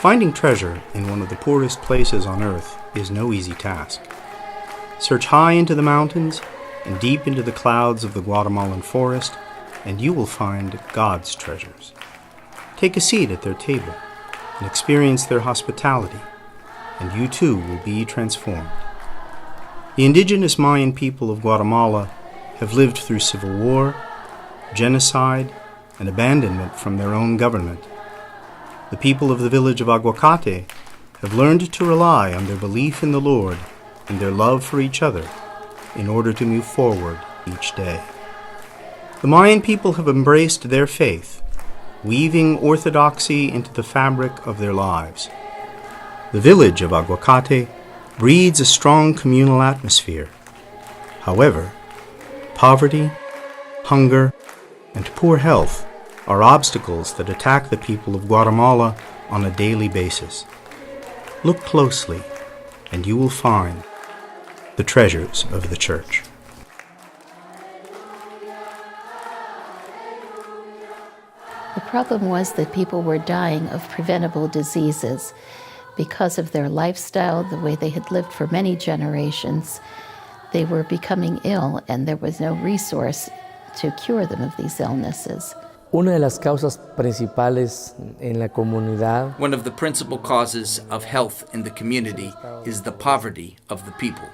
Finding treasure in one of the poorest places on earth is no easy task. Search high into the mountains and deep into the clouds of the Guatemalan forest, and you will find God's treasures. Take a seat at their table and experience their hospitality, and you too will be transformed. The indigenous Mayan people of Guatemala have lived through civil war, genocide, and abandonment from their own government. The people of the village of Aguacate have learned to rely on their belief in the Lord and their love for each other in order to move forward each day. The Mayan people have embraced their faith, weaving orthodoxy into the fabric of their lives. The village of Aguacate breeds a strong communal atmosphere. However, poverty, hunger, and poor health are obstacles that attack the people of Guatemala on a daily basis. Look closely, and you will find the treasures of the Church. The problem was that people were dying of preventable diseases because of their lifestyle, the way they had lived for many generations. They were becoming ill, and there was no resource to cure them of these illnesses. Una de las causas principales en la comunidad. One of the principal causes of health in the community is the poverty of the people.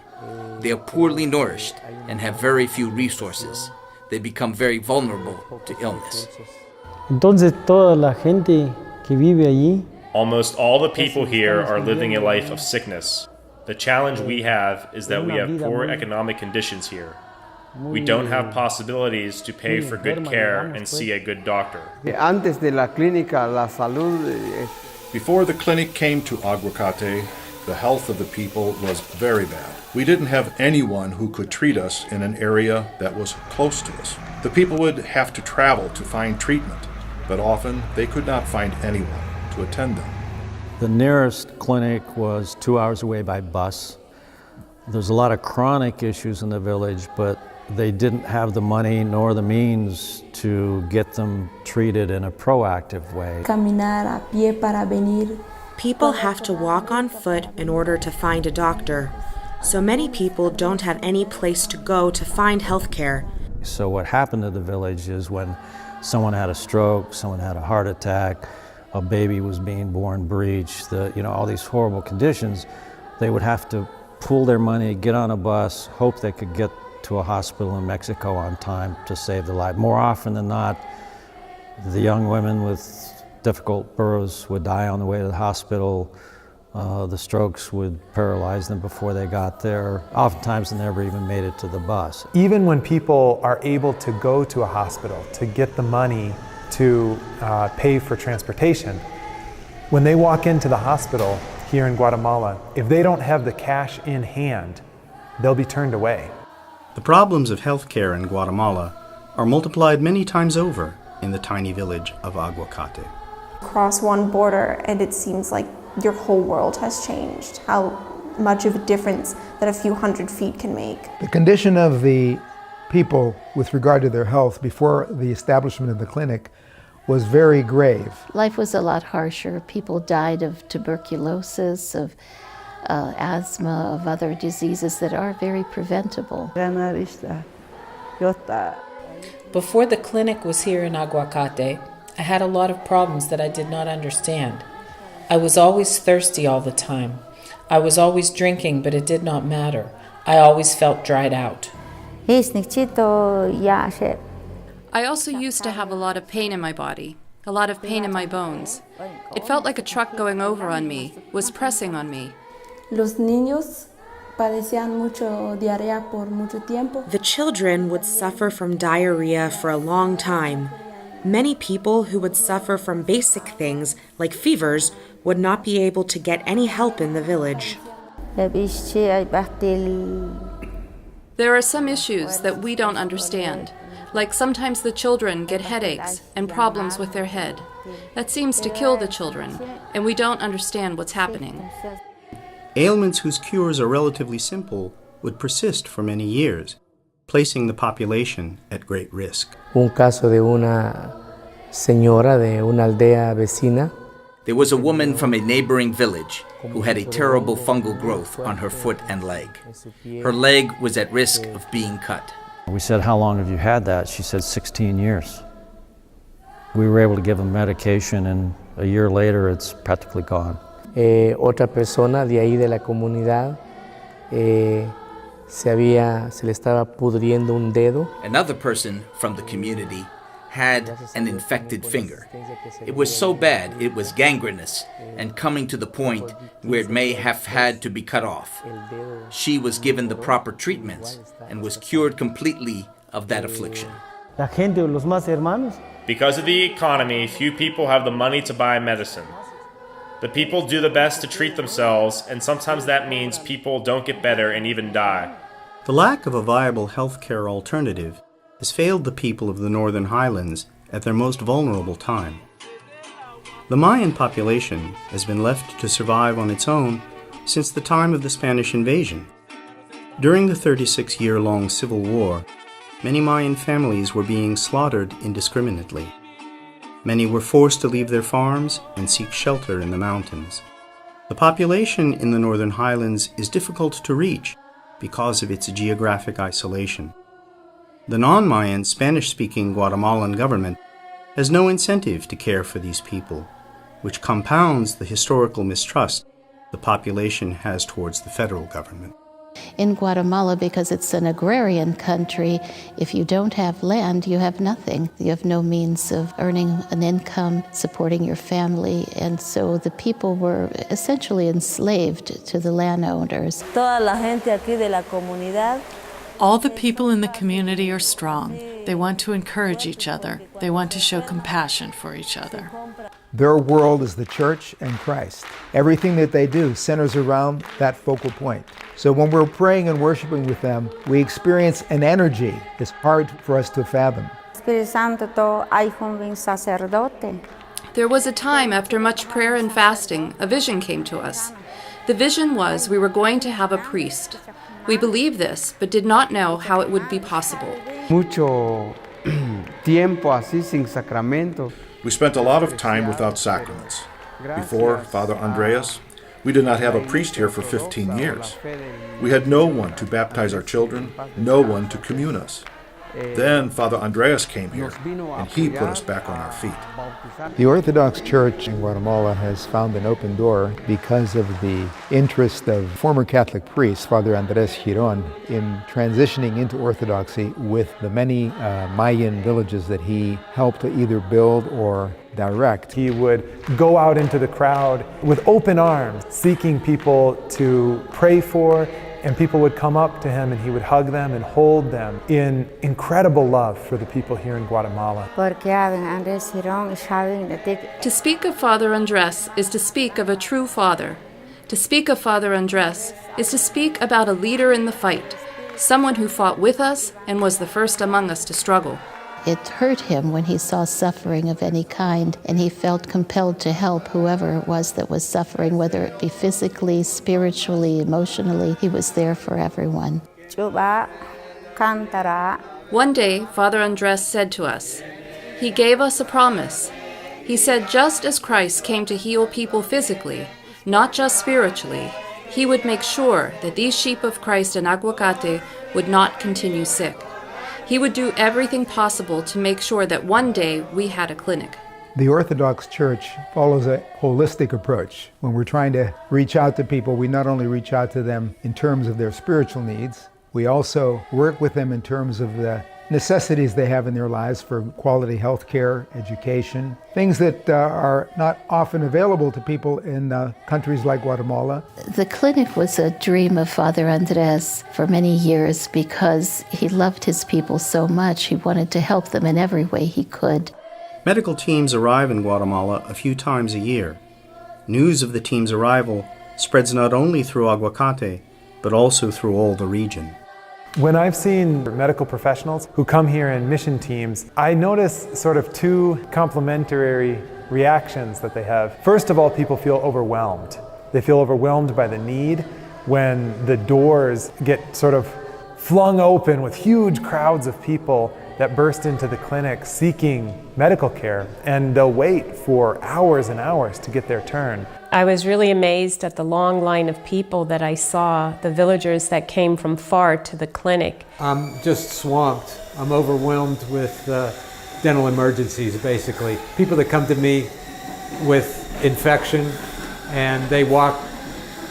They are poorly nourished and have very few resources. They become very vulnerable to illness. Entonces toda la gente que vive allí. Almost all the people here are living a life of sickness. The challenge we have is that we have poor economic conditions here. We don't have possibilities to pay for good care and see a good doctor. Antes de la clínica, la salud. Before the clinic came to Aguacate, the health of the people was very bad. We didn't have anyone who could treat us in an area that was close to us. The people would have to travel to find treatment, but often they could not find anyone to attend them. The nearest clinic was 2 hours away by bus. There's a lot of chronic issues in the village, but they didn't have the money nor the means to get them treated in a proactive way. Caminar a pie para venir. People have to walk on foot in order to find a doctor. So many people don't have any place to go to find health care. So what happened to the village is when someone had a stroke, someone had a heart attack, a baby was being born breech, all these horrible conditions, they would have to pool their money, get on a bus, hope they could get to a hospital in Mexico on time to save their life. More often than not, the young women with difficult births would die on the way to the hospital. The strokes would paralyze them before they got there. Oftentimes they never even made it to the bus. Even when people are able to go to a hospital to get the money to pay for transportation, when they walk into the hospital here in Guatemala, if they don't have the cash in hand, they'll be turned away. The problems of healthcare in Guatemala are multiplied many times over in the tiny village of Aguacate. Cross one border and it seems like your whole world has changed, how much of a difference that a few hundred feet can make. The condition of the people with regard to their health before the establishment of the clinic was very grave. Life was a lot harsher. People died of tuberculosis, of asthma, of other diseases that are very preventable. Before the clinic was here in Aguacate, I had a lot of problems that I did not understand. I was always thirsty all the time. I was always drinking, but it did not matter. I always felt dried out. I also used to have a lot of pain in my body, a lot of pain in my bones. It felt like a truck going over on me, was pressing on me. Los niños padecían mucho diarrea por mucho tiempo. The children would suffer from diarrhea for a long time. Many people who would suffer from basic things like fevers would not be able to get any help in the village. There are some issues that we don't understand, like sometimes the children get headaches and problems with their head. That seems to kill the children, and we don't understand what's happening. Ailments whose cures are relatively simple would persist for many years, placing the population at great risk. Un caso de una señora de una aldea vecina. There was a woman from a neighboring village who had a terrible fungal growth on her foot and leg. Her leg was at risk of being cut. We said, "How long have you had that?" She said, 16 years. We were able to give them medication, and a year later, it's practically gone. Otra persona de ahí de la comunidad se le estaba pudriendo un dedo. Another person from the community had an infected finger. It was so bad it was gangrenous and coming to the point where it may have had to be cut off. She was given the proper treatments and was cured completely of that affliction. La gente, los más hermanos. Because of the economy, few people have the money to buy medicine. The people do the best to treat themselves, and sometimes that means people don't get better and even die. The lack of a viable healthcare alternative has failed the people of the Northern Highlands at their most vulnerable time. The Mayan population has been left to survive on its own since the time of the Spanish invasion. During the 36-year-long Civil War, many Mayan families were being slaughtered indiscriminately. Many were forced to leave their farms and seek shelter in the mountains. The population in the Northern Highlands is difficult to reach because of its geographic isolation. The non-Mayan Spanish-speaking Guatemalan government has no incentive to care for these people, which compounds the historical mistrust the population has towards the federal government. In Guatemala, because it's an agrarian country, if you don't have land, you have nothing. You have no means of earning an income, supporting your family, and so the people were essentially enslaved to the landowners. Toda la gente aquí de la comunidad. All the people in the community are strong. They want to encourage each other. They want to show compassion for each other. Their world is the church and Christ. Everything that they do centers around that focal point. So when we're praying and worshiping with them, we experience an energy that's hard for us to fathom. There was a time after much prayer and fasting, a vision came to us. The vision was we were going to have a priest. We believed this, but did not know how it would be possible. Mucho tiempo así sin sacramento. We spent a lot of time without sacraments. Before Father Andreas, we did not have a priest here for 15 years. We had no one to baptize our children, no one to commune us. Then Father Andreas came here, and he put us back on our feet. The Orthodox Church in Guatemala has found an open door because of the interest of former Catholic priest, Father Andres Giron, in transitioning into Orthodoxy with the many Mayan villages that he helped to either build or direct. He would go out into the crowd with open arms, seeking people to pray for, and people would come up to him and he would hug them and hold them in incredible love for the people here in Guatemala. To speak of Father Andres is to speak of a true father. To speak of Father Andres is to speak about a leader in the fight, someone who fought with us and was the first among us to struggle. It hurt him when he saw suffering of any kind, and he felt compelled to help whoever it was that was suffering, whether it be physically, spiritually, emotionally. He was there for everyone. One day, Father Andres said to us, he gave us a promise. He said just as Christ came to heal people physically, not just spiritually, he would make sure that these sheep of Christ in Aguacate would not continue sick. He would do everything possible to make sure that one day we had a clinic. The Orthodox Church follows a holistic approach. When we're trying to reach out to people, we not only reach out to them in terms of their spiritual needs, we also work with them in terms of the necessities they have in their lives for quality health care, education, things that are not often available to people in countries like Guatemala. The clinic was a dream of Father Andres for many years because he loved his people so much. He wanted to help them in every way he could. Medical teams arrive in Guatemala a few times a year. News of the team's arrival spreads not only through Aguacate, but also through all the region. When I've seen medical professionals who come here in mission teams, I notice sort of two complementary reactions that they have. First of all, people feel overwhelmed. They feel overwhelmed by the need when the doors get sort of flung open with huge crowds of people that burst into the clinic seeking medical care, and they'll wait for hours and hours to get their turn. I was really amazed at the long line of people that I saw, the villagers that came from far to the clinic. I'm just swamped. I'm overwhelmed with dental emergencies, basically. People that come to me with infection, and they walk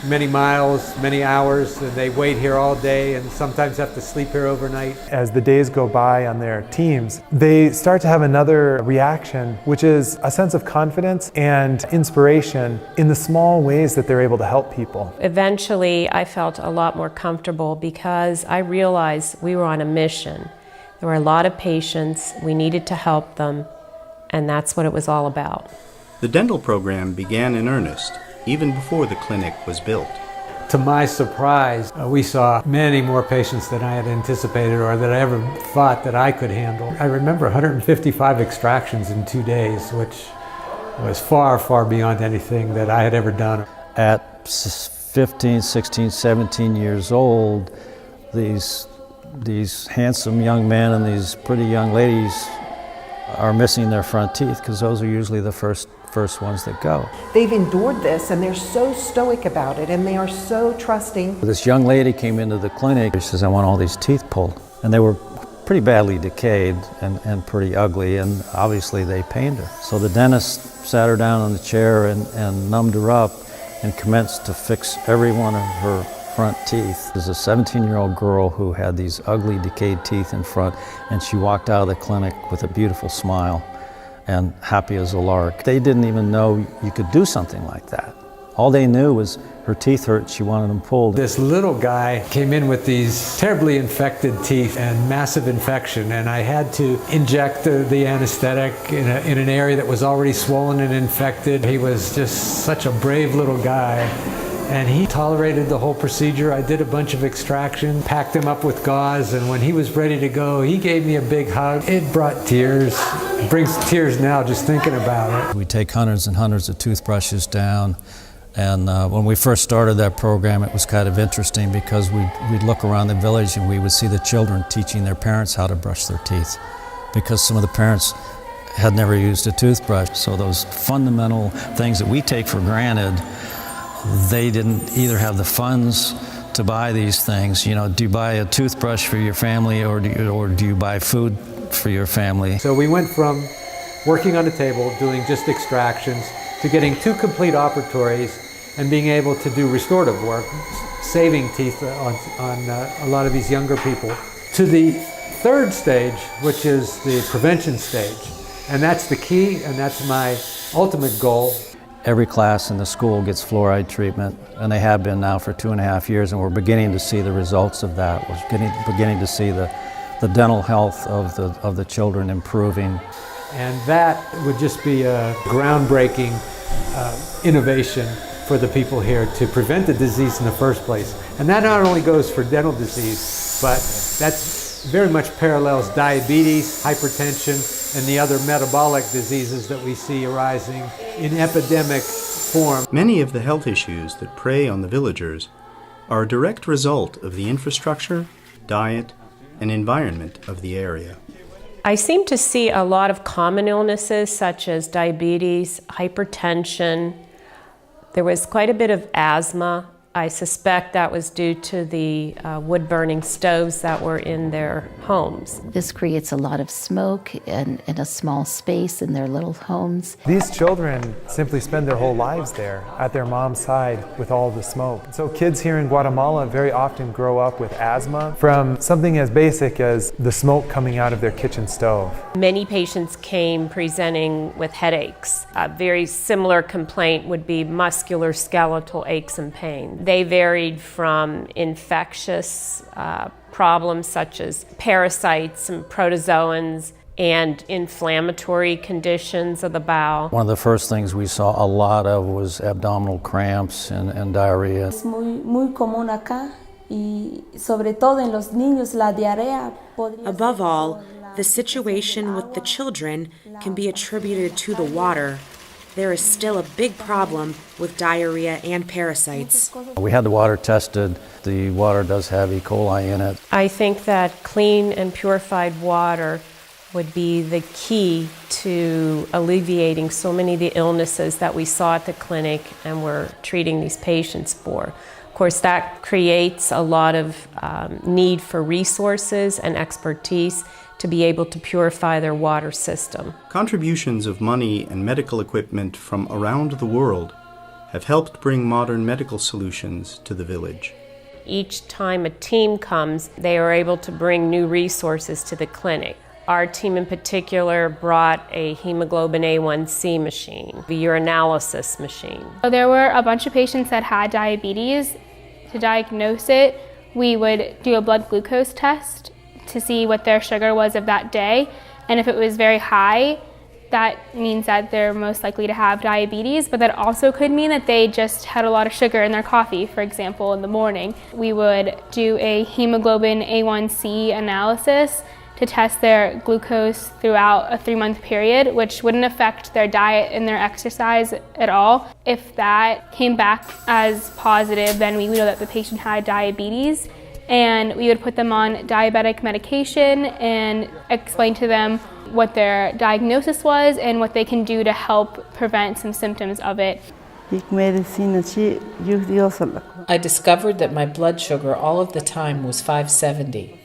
many miles, many hours, and they wait here all day and sometimes have to sleep here overnight. As the days go by on their teams, they start to have another reaction, which is a sense of confidence and inspiration in the small ways that they're able to help people. Eventually, I felt a lot more comfortable because I realized we were on a mission. There were a lot of patients, we needed to help them, and that's what it was all about. The dental program began in earnest even before the clinic was built. To my surprise, we saw many more patients than I had anticipated or that I ever thought that I could handle. I remember 155 extractions in 2 days, which was far, far beyond anything that I had ever done. At 15, 16, 17 years old, these handsome young men and these pretty young ladies are missing their front teeth because those are usually the first ones that go. They've endured this and they're so stoic about it and they are so trusting. This young lady came into the clinic. She says, I want all these teeth pulled. And they were pretty badly decayed and pretty ugly, and obviously they pained her. So the dentist sat her down on the chair and numbed her up and commenced to fix every one of her front teeth. There's a 17-year-old girl who had these ugly decayed teeth in front, and she walked out of the clinic with a beautiful smile and happy as a lark. They didn't even know you could do something like that. All they knew was her teeth hurt, she wanted them pulled. This little guy came in with these terribly infected teeth and massive infection, and I had to inject the anesthetic in an area that was already swollen and infected. He was just such a brave little guy, and he tolerated the whole procedure. I did a bunch of extraction, packed him up with gauze, and when he was ready to go, he gave me a big hug. It brought tears. It brings tears now just thinking about it. We take hundreds and hundreds of toothbrushes down, and when we first started that program, it was kind of interesting because we'd look around the village and we would see the children teaching their parents how to brush their teeth, because some of the parents had never used a toothbrush. So those fundamental things that we take for granted, they didn't either have the funds to buy these things. You know, do you buy a toothbrush for your family, or do you buy food for your family? So we went from working on a table, doing just extractions, to getting 2 complete operatories and being able to do restorative work, saving teeth on a lot of these younger people, to the 3rd stage, which is the prevention stage. And that's the key, and that's my ultimate goal. Every class in the school gets fluoride treatment, and they have been now for 2.5 years, and we're beginning to see the results of that. We're beginning to see the dental health of the children improving. And that would just be a groundbreaking innovation for the people here to prevent the disease in the first place. And that not only goes for dental disease, but that's very much parallels diabetes, hypertension, and the other metabolic diseases that we see arising in epidemic form. Many of the health issues that prey on the villagers are a direct result of the infrastructure, diet, and environment of the area. I seem to see a lot of common illnesses such as diabetes, hypertension. There was quite a bit of asthma. I suspect that was due to the wood-burning stoves that were in their homes. This creates a lot of smoke in a small space in their little homes. These children simply spend their whole lives there at their mom's side with all the smoke. So kids here in Guatemala very often grow up with asthma from something as basic as the smoke coming out of their kitchen stove. Many patients came presenting with headaches. A very similar complaint would be musculoskeletal aches and pain. They varied from infectious problems such as parasites and protozoans and inflammatory conditions of the bowel. One of the first things we saw a lot of was abdominal cramps and diarrhea. Es muy común acá, y sobre todo en los niños la diarrea. Above all, the situation with the children can be attributed to the water. There is still a big problem with diarrhea and parasites. We had the water tested. The water does have E. coli in it. I think that clean and purified water would be the key to alleviating so many of the illnesses that we saw at the clinic and were treating these patients for. Of course, that creates a lot of need for resources and expertise to be able to purify their water system. Contributions of money and medical equipment from around the world have helped bring modern medical solutions to the village. Each time a team comes, they are able to bring new resources to the clinic. Our team in particular brought a hemoglobin A1C machine, the urinalysis machine. There were a bunch of patients that had diabetes. To diagnose it, we would do a blood glucose test to see what their sugar was of that day. And if it was very high, that means that they're most likely to have diabetes, but that also could mean that they just had a lot of sugar in their coffee, for example, in the morning. We would do a hemoglobin A1C analysis to test their glucose throughout a 3-month period, which wouldn't affect their diet and their exercise at all. If that came back as positive, then we would know that the patient had diabetes, and we would put them on diabetic medication and explain to them what their diagnosis was and what they can do to help prevent some symptoms of it. I discovered that my blood sugar all of the time was 570.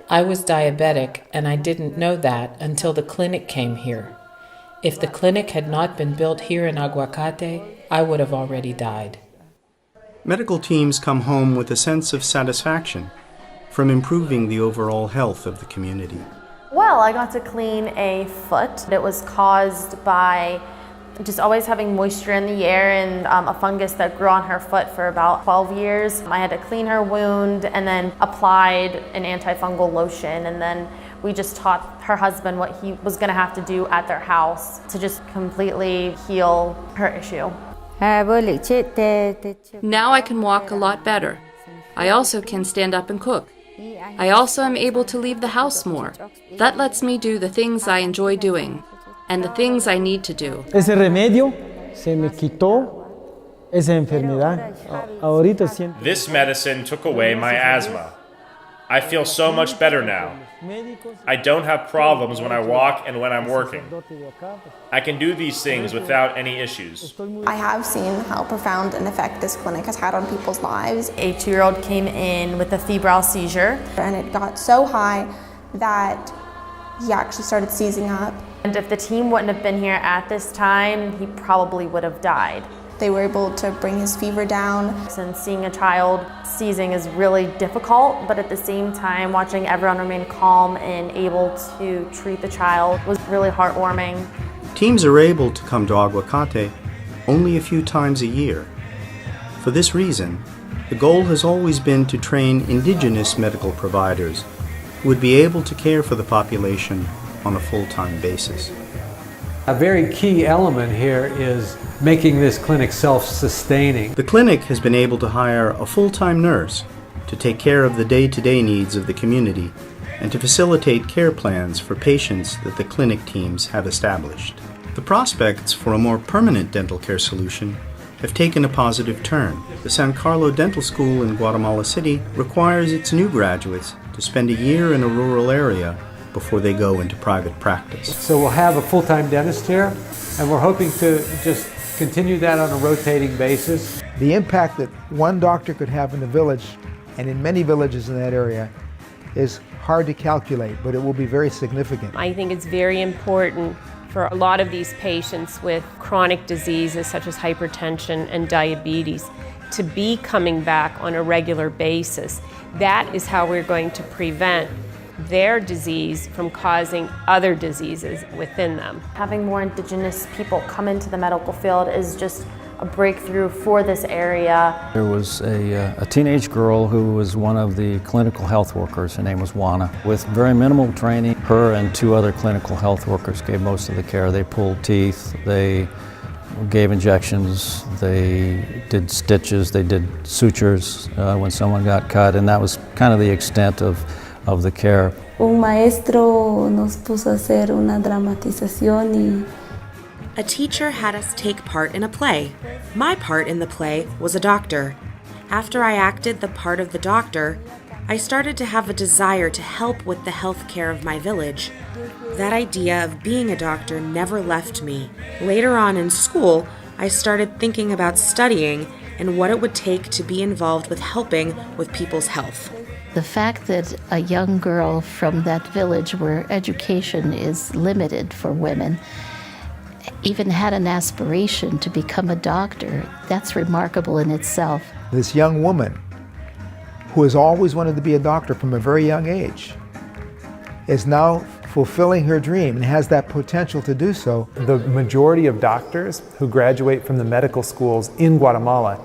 I was diabetic, and I didn't know that until the clinic came here. If the clinic had not been built here in Aguacate, I would have already died. Medical teams come home with a sense of satisfaction from improving the overall health of the community. Well, I got to clean a foot. It was caused by just always having moisture in the air and a fungus that grew on her foot for about 12 years. I had to clean her wound and then applied an antifungal lotion, and then we just taught her husband what he was going to have to do at their house to just completely heal her issue. Now I can walk a lot better. I also can stand up and cook. I also am able to leave the house more. That lets me do the things I enjoy doing and the things I need to do. Ese remedio se me quitó esa enfermedad. Ahorita siento. This medicine took away my asthma. I feel so much better now. I don't have problems when I walk and when I'm working. I can do these things without any issues. I have seen how profound an effect this clinic has had on people's lives. A 2-year-old came in with a febrile seizure, and it got so high that he actually started seizing up. And if the team wouldn't have been here at this time, he probably would have died. They were able to bring his fever down. And seeing a child seizing is really difficult, but at the same time, watching everyone remain calm and able to treat the child was really heartwarming. Teams are able to come to Aguacate only a few times a year. For this reason, the goal has always been to train indigenous medical providers who would be able to care for the population on a full-time basis. A very key element here is making this clinic self-sustaining. The clinic has been able to hire a full-time nurse to take care of the day-to-day needs of the community and to facilitate care plans for patients that the clinic teams have established. The prospects for a more permanent dental care solution have taken a positive turn. The San Carlo Dental School in Guatemala City requires its new graduates to spend a year in a rural area before they go into private practice. So we'll have a full-time dentist here, and we're hoping to just continue that on a rotating basis. The impact that one doctor could have in the village, and in many villages in that area, is hard to calculate, but it will be very significant. I think it's very important for a lot of these patients with chronic diseases such as hypertension and diabetes to be coming back on a regular basis. That is how we're going to prevent their disease from causing other diseases within them. Having more indigenous people come into the medical field is just a breakthrough for this area. There was a teenage girl who was one of the clinical health workers. Her name was Juana. With very minimal training, her and 2 other clinical health workers gave most of the care. They pulled teeth, they gave injections, they did stitches, they did sutures when someone got cut, and that was kind of the extent of the care. Un maestro nos puso a hacer una dramatización y a teacher had us take part in a play. My part in the play was a doctor. After I acted the part of the doctor, I started to have a desire to help with the health care of my village. That idea of being a doctor never left me. Later on in school, I started thinking about studying and what it would take to be involved with helping with people's health. The fact that a young girl from that village where education is limited for women even had an aspiration to become a doctor, that's remarkable in itself. This young woman who has always wanted to be a doctor from a very young age is now fulfilling her dream and has that potential to do so. The majority of doctors who graduate from the medical schools in Guatemala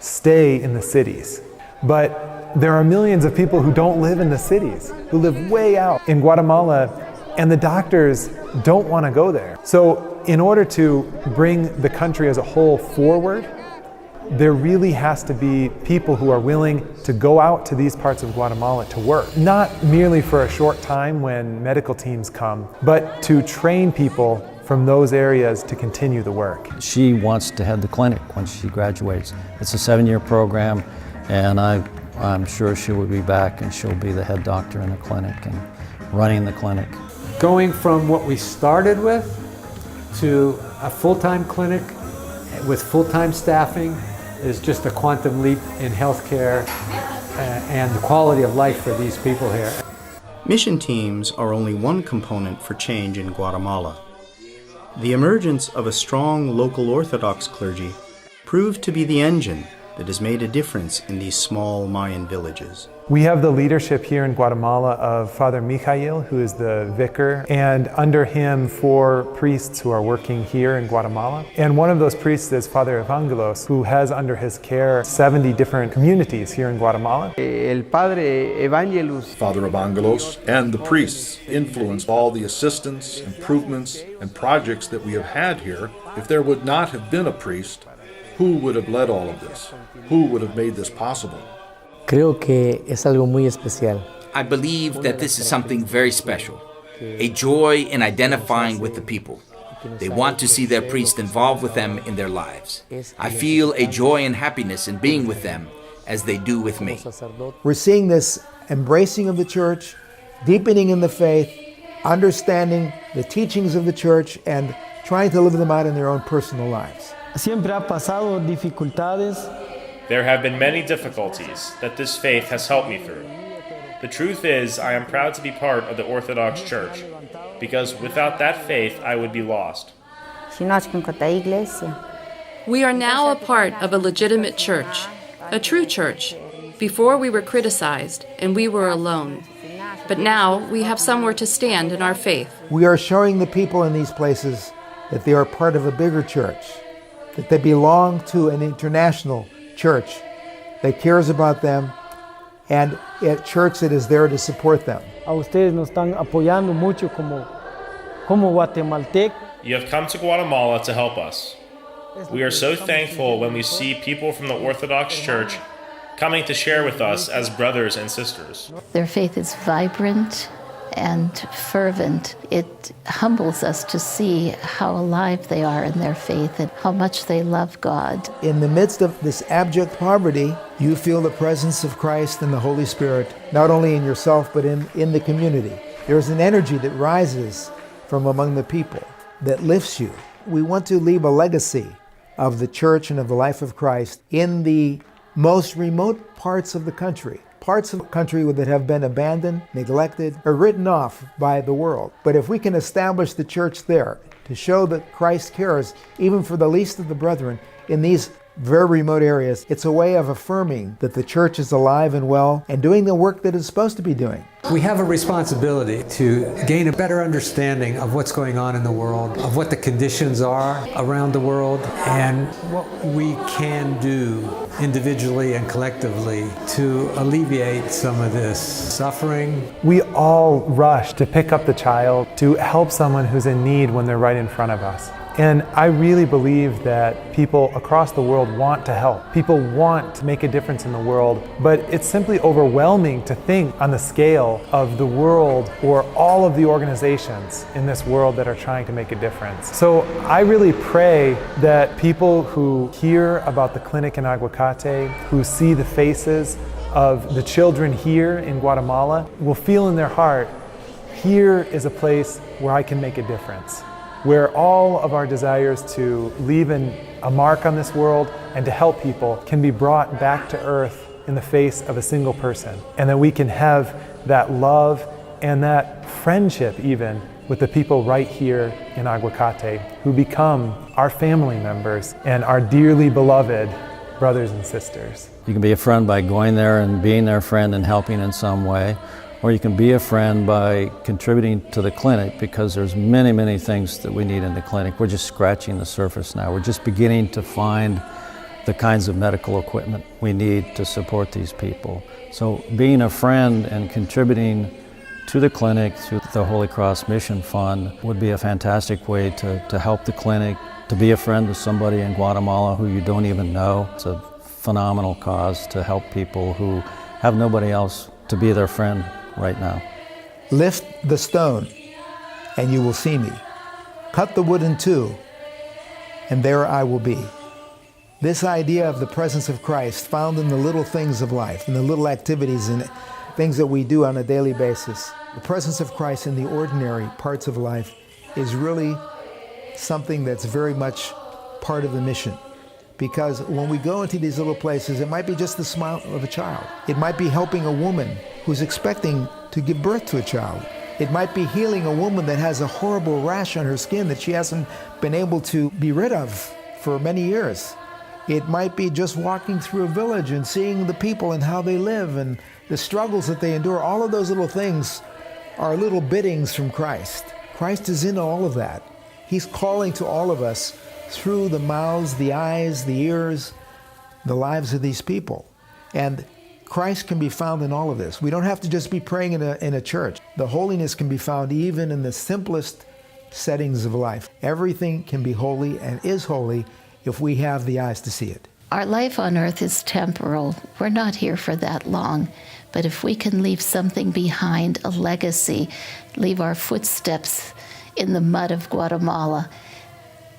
stay in the cities. But there are millions of people who don't live in the cities, who live way out in Guatemala, and the doctors don't want to go there. So in order to bring the country as a whole forward, there really has to be people who are willing to go out to these parts of Guatemala to work. Not merely for a short time when medical teams come, but to train people from those areas to continue the work. She wants to head the clinic when she graduates. It's a 7-year program, and I'm sure she will be back and she'll be the head doctor in the clinic and running the clinic. Going from what we started with to a full-time clinic with full-time staffing is just a quantum leap in healthcare and the quality of life for these people here. Mission teams are only one component for change in Guatemala. The emergence of a strong local Orthodox clergy proved to be the engine that has made a difference in these small Mayan villages. We have the leadership here in Guatemala of Father Mijail, who is the vicar, and under him 4 priests who are working here in Guatemala. And one of those priests is Father Athenagoras, who has under his care 70 different communities here in Guatemala. Father Athenagoras and the priests influenced all the assistance, improvements, and projects that we have had here. If there would not have been a priest, who would have led all of this? Who would have made this possible? Creo que es algo muy especial. I believe that this is something very special, a joy in identifying with the people. They want to see their priest involved with them in their lives. I feel a joy and happiness in being with them as they do with me. We're seeing this embracing of the church, deepening in the faith, understanding the teachings of the church, and trying to live them out in their own personal lives. Siempre ha pasado dificultades. There have been many difficulties that this faith has helped me through. The truth is, I am proud to be part of the Orthodox Church, because without that faith, I would be lost. We are now a part of a legitimate church, a true church. Before we were criticized and we were alone. But now we have somewhere to stand in our faith. We are showing the people in these places that they are part of a bigger church, that they belong to an international church that cares about them and a church that is there to support them. A ustedes nos están apoyando mucho como guatemaltecos. You have come to Guatemala to help us. We are so thankful when we see people from the Orthodox Church coming to share with us as brothers and sisters. Their faith is vibrant and fervent. It humbles us to see how alive they are in their faith and how much they love God. In the midst of this abject poverty, you feel the presence of Christ and the Holy Spirit, not only in yourself, but in the community. There's an energy that rises from among the people that lifts you. We want to leave a legacy of the church and of the life of Christ in the most remote parts of the country. Parts of the country that have been abandoned, neglected, or written off by the world. But if we can establish the church there to show that Christ cares even for the least of the brethren in these very remote areas, it's a way of affirming that the church is alive and well and doing the work that it's supposed to be doing. We have a responsibility to gain a better understanding of what's going on in the world, of what the conditions are around the world, and what we can do individually and collectively to alleviate some of this suffering. We all rush to pick up the child, to help someone who's in need when they're right in front of us. And I really believe that people across the world want to help. People want to make a difference in the world, but it's simply overwhelming to think on the scale of the world or all of the organizations in this world that are trying to make a difference. So I really pray that people who hear about the clinic in Aguacate, who see the faces of the children here in Guatemala will feel in their heart, here is a place where I can make a difference, where all of our desires to leave a mark on this world and to help people can be brought back to earth in the face of a single person. And that we can have that love and that friendship even with the people right here in Aguacate who become our family members and our dearly beloved brothers and sisters. You can be a friend by going there and being their friend and helping in some way, or you can be a friend by contributing to the clinic, because there's many, many things that we need in the clinic. We're just scratching the surface now. We're just beginning to find the kinds of medical equipment we need to support these people. So being a friend and contributing to the clinic through the Holy Cross Mission Fund would be a fantastic way to help the clinic, to be a friend to somebody in Guatemala who you don't even know. It's a phenomenal cause to help people who have nobody else to be their friend right now. Lift the stone, and you will see me. Cut the wood in two, and there I will be. This idea of the presence of Christ found in the little things of life, in the little activities and things that we do on a daily basis. The presence of Christ in the ordinary parts of life is really something that's very much part of the mission. Because when we go into these little places, it might be just the smile of a child. It might be helping a woman who's expecting to give birth to a child. It might be healing a woman that has a horrible rash on her skin that she hasn't been able to be rid of for many years. It might be just walking through a village and seeing the people and how they live and the struggles that they endure. All of those little things are little biddings from Christ. Christ is in all of that. He's calling to all of us through the mouths, the eyes, the ears, the lives of these people. And Christ can be found in all of this. We don't have to just be praying in a church. The holiness can be found even in the simplest settings of life. Everything can be holy and is holy if we have the eyes to see it. Our life on earth is temporal. We're not here for that long. But if we can leave something behind, a legacy, leave our footsteps in the mud of Guatemala,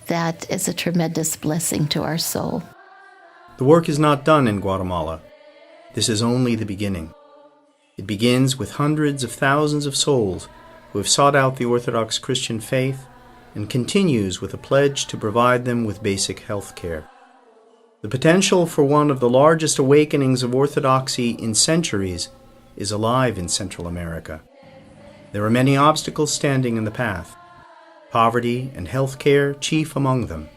that is a tremendous blessing to our soul. The work is not done in Guatemala. This is only the beginning. It begins with hundreds of thousands of souls who have sought out the Orthodox Christian faith, and continues with a pledge to provide them with basic health care. The potential for one of the largest awakenings of Orthodoxy in centuries is alive in Central America. There are many obstacles standing in the path, poverty and health care chief among them.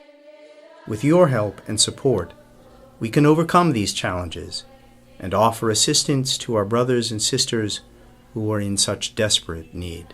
With your help and support, we can overcome these challenges and offer assistance to our brothers and sisters who are in such desperate need.